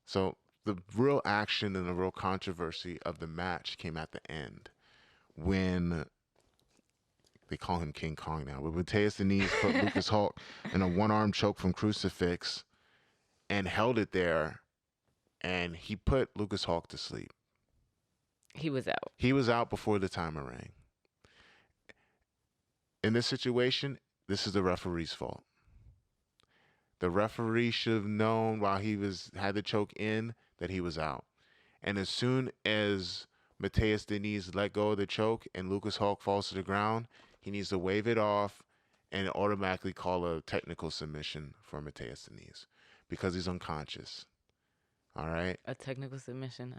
So the real action and the real controversy of the match came at the end when they call him King Kong now. But Matheus Diniz put Lucas Hulk in a one-arm choke from crucifix and held it there, and he put Lucas Hulk to sleep. He was out. He was out before the timer rang. In this situation, this is the referee's fault. The referee should have known while he had the choke in that he was out. And as soon as Matheus Diniz let go of the choke and Lucas Hulk falls to the ground, he needs to wave it off and automatically call a technical submission for Matheus Diniz because he's unconscious. All right? A technical submission.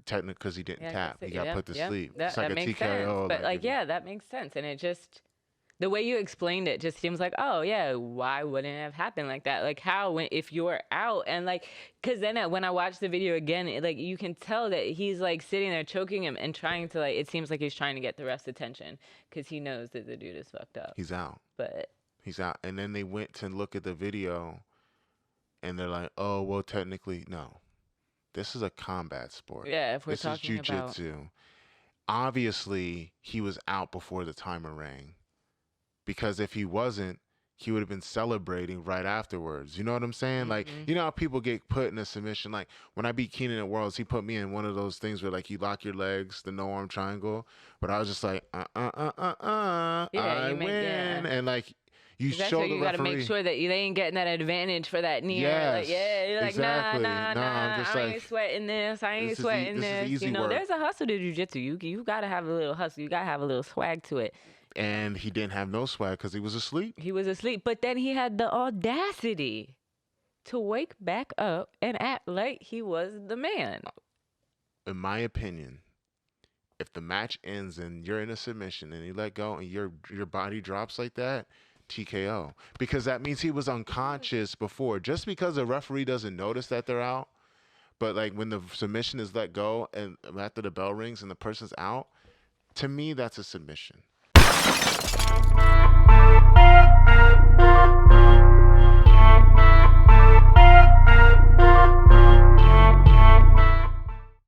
Technical because he didn't tap. He got put to sleep. That, it's like that a makes TKO. sense. But that makes sense. And it just, the way you explained it just seems like, oh yeah, why wouldn't it have happened like that? Like how, if you're out and like, cause then when I watched the video again, you can tell that he's like sitting there choking him and trying to it seems like he's trying to get the ref's attention cause he knows that the dude is fucked up. He's out. But he's out. And then they went to look at the video and they're like, oh, well, technically, no. This is a combat sport. Yeah, if we're this talking is jiu-jitsu. Obviously, he was out before the timer rang. Because if he wasn't, he would have been celebrating right afterwards. You know what I'm saying? Mm-hmm. Like, you know how people get put in a submission? Like, when I beat Keenan at Worlds, he put me in one of those things where, like, you lock your legs, the no-arm triangle. But I was just like, I win. And, like, you show the referee. You got to make sure that they ain't getting that advantage for that knee. Yes, you're like, exactly. nah, I'm just I ain't sweating this. I ain't sweating this. Easy work. There's a hustle to jiu-jitsu. You got to have a little hustle. You got to have a little swag to it. And he didn't have no swag because he was asleep. He was asleep. But then he had the audacity to wake back up and act like he was the man. In my opinion, if the match ends and you're in a submission and you let go and your body drops like that, TKO. Because that means he was unconscious before. Just because the referee doesn't notice that they're out, but like when the submission is let go and after the bell rings and the person's out, to me, that's a submission.